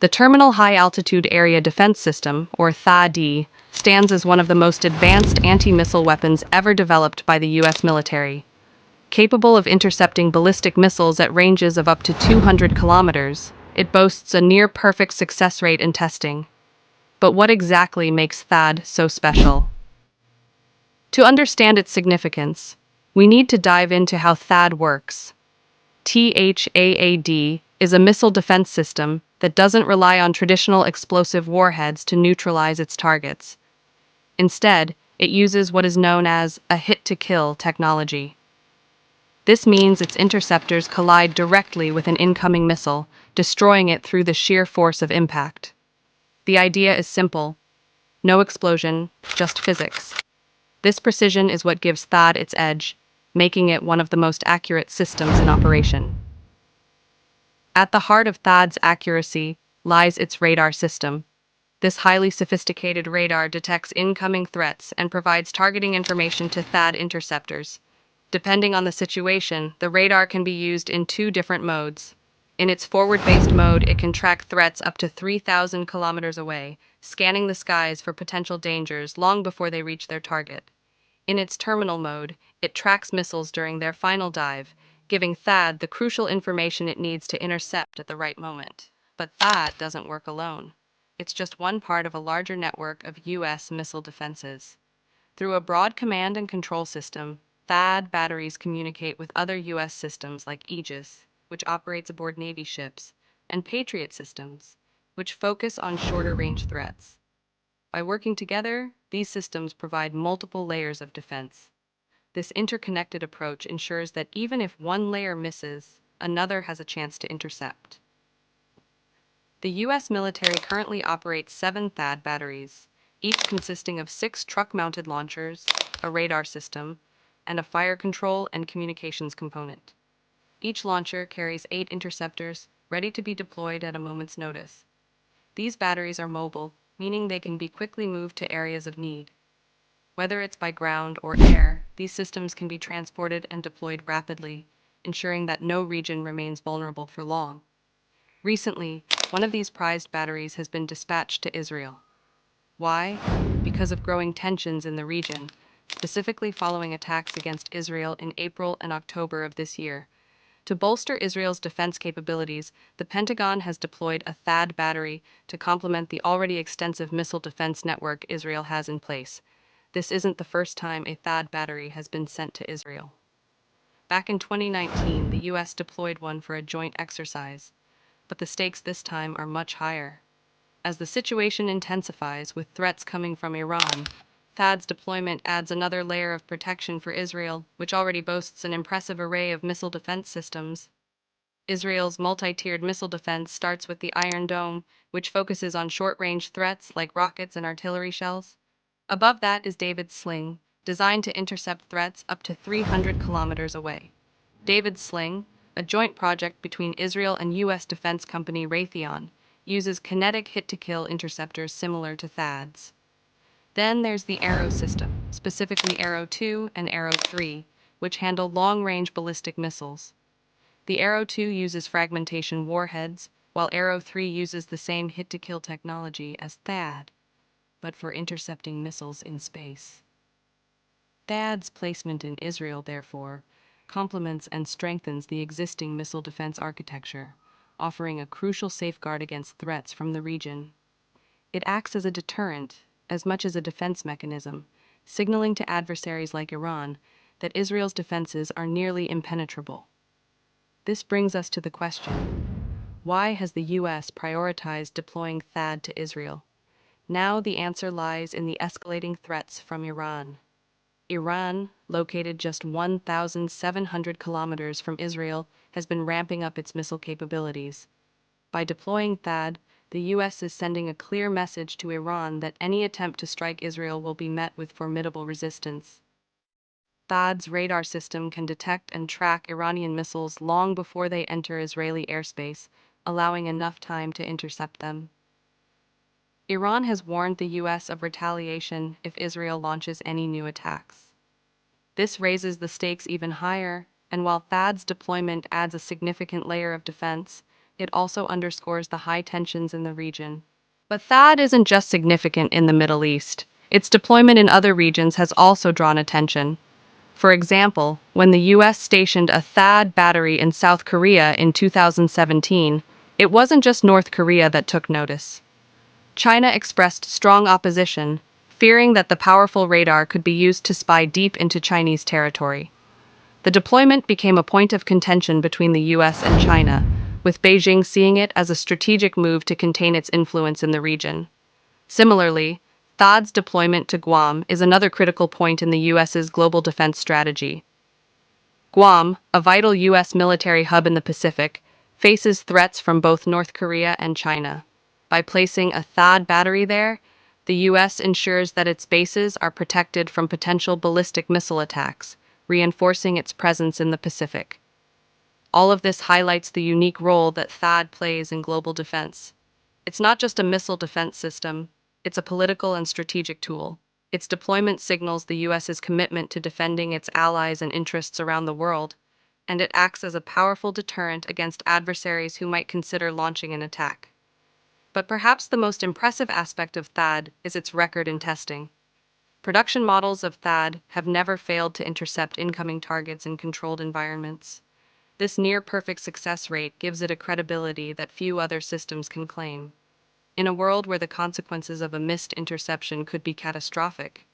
The Terminal High Altitude Area Defense System, or THAAD, stands as one of the most advanced anti-missile weapons ever developed by the U.S. military. Capable of intercepting ballistic missiles at ranges of up to 200 kilometers, it boasts a near-perfect success rate in testing. But what exactly makes THAAD so special? To understand its significance, we need to dive into how THAAD works. THAAD is a missile defense system that doesn't rely on traditional explosive warheads to neutralize its targets. Instead, it uses what is known as a hit-to-kill technology. This means its interceptors collide directly with an incoming missile, destroying it through the sheer force of impact. The idea is simple. No explosion, just physics. This precision is what gives THAAD its edge, making it one of the most accurate systems in operation. At the heart of THAAD's accuracy lies its radar system. This highly sophisticated radar detects incoming threats and provides targeting information to THAAD interceptors. Depending on the situation, the radar can be used in two different modes. In its forward-based mode, it can track threats up to 3,000 kilometers away, scanning the skies for potential dangers long before they reach their target. In its terminal mode, it tracks missiles during their final dive, giving THAAD the crucial information it needs to intercept at the right moment. But THAAD doesn't work alone. It's just one part of a larger network of U.S. missile defenses. Through a broad command and control system, THAAD batteries communicate with other U.S. systems like Aegis, which operates aboard Navy ships, and Patriot systems, which focus on shorter-range threats. By working together, these systems provide multiple layers of defense. This interconnected approach ensures that even if one layer misses, another has a chance to intercept. The U.S. military currently operates 7 THAAD batteries, each consisting of 6 truck-mounted launchers, a radar system, and a fire control and communications component. Each launcher carries 8 interceptors, ready to be deployed at a moment's notice. These batteries are mobile, meaning they can be quickly moved to areas of need. Whether it's by ground or air, these systems can be transported and deployed rapidly, ensuring that no region remains vulnerable for long. Recently, one of these prized batteries has been dispatched to Israel. Why? Because of growing tensions in the region, specifically following attacks against Israel in April and October of this year. To bolster Israel's defense capabilities, the Pentagon has deployed a THAAD battery to complement the already extensive missile defense network Israel has in place. This isn't the first time a THAAD battery has been sent to Israel. Back in 2019, the U.S. deployed one for a joint exercise, but the stakes this time are much higher. As the situation intensifies with threats coming from Iran, THAAD's deployment adds another layer of protection for Israel, which already boasts an impressive array of missile defense systems. Israel's multi-tiered missile defense starts with the Iron Dome, which focuses on short-range threats like rockets and artillery shells. Above that is David's Sling, designed to intercept threats up to 300 kilometers away. David's Sling, a joint project between Israel and U.S. defense company Raytheon, uses kinetic hit-to-kill interceptors similar to THAAD's. Then there's the Arrow system, specifically Arrow 2 and Arrow 3, which handle long-range ballistic missiles. The Arrow 2 uses fragmentation warheads, while Arrow 3 uses the same hit-to-kill technology as THAAD, but for intercepting missiles in space. THAAD's placement in Israel, therefore, complements and strengthens the existing missile defense architecture, offering a crucial safeguard against threats from the region. It acts as a deterrent, as much as a defense mechanism, signaling to adversaries like Iran that Israel's defenses are nearly impenetrable. This brings us to the question: why has the U.S. prioritized deploying THAAD to Israel? Now the answer lies in the escalating threats from Iran. Iran, located just 1,700 kilometers from Israel, has been ramping up its missile capabilities. By deploying THAAD, the U.S. is sending a clear message to Iran that any attempt to strike Israel will be met with formidable resistance. THAAD's radar system can detect and track Iranian missiles long before they enter Israeli airspace, allowing enough time to intercept them. Iran has warned the U.S. of retaliation if Israel launches any new attacks. This raises the stakes even higher, and while THAAD's deployment adds a significant layer of defense, it also underscores the high tensions in the region. But THAAD isn't just significant in the Middle East. Its deployment in other regions has also drawn attention. For example, when the US stationed a THAAD battery in South Korea in 2017, it wasn't just North Korea that took notice. China expressed strong opposition, fearing that the powerful radar could be used to spy deep into Chinese territory. The deployment became a point of contention between the US and China, with Beijing seeing it as a strategic move to contain its influence in the region. Similarly, THAAD's deployment to Guam is another critical point in the US's global defense strategy. Guam, a vital US military hub in the Pacific, faces threats from both North Korea and China. By placing a THAAD battery there, the US ensures that its bases are protected from potential ballistic missile attacks, reinforcing its presence in the Pacific. All of this highlights the unique role that THAAD plays in global defense. It's not just a missile defense system, it's a political and strategic tool. Its deployment signals the US's commitment to defending its allies and interests around the world, and it acts as a powerful deterrent against adversaries who might consider launching an attack. But perhaps the most impressive aspect of THAAD is its record in testing. Production models of THAAD have never failed to intercept incoming targets in controlled environments. This near-perfect success rate gives it a credibility that few other systems can claim. In a world where the consequences of a missed interception could be catastrophic,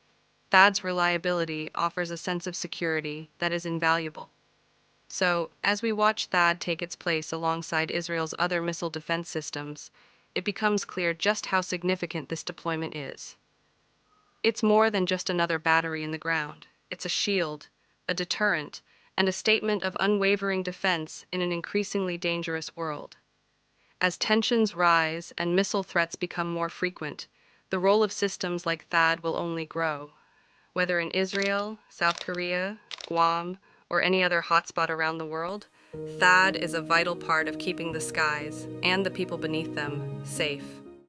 THAAD's reliability offers a sense of security that is invaluable. So, as we watch THAAD take its place alongside Israel's other missile defense systems, it becomes clear just how significant this deployment is. It's more than just another battery in the ground. It's a shield, a deterrent, and a statement of unwavering defense in an increasingly dangerous world. As tensions rise and missile threats become more frequent, the role of systems like THAAD will only grow. Whether in Israel, South Korea, Guam, or any other hotspot around the world, THAAD is a vital part of keeping the skies, and the people beneath them, safe.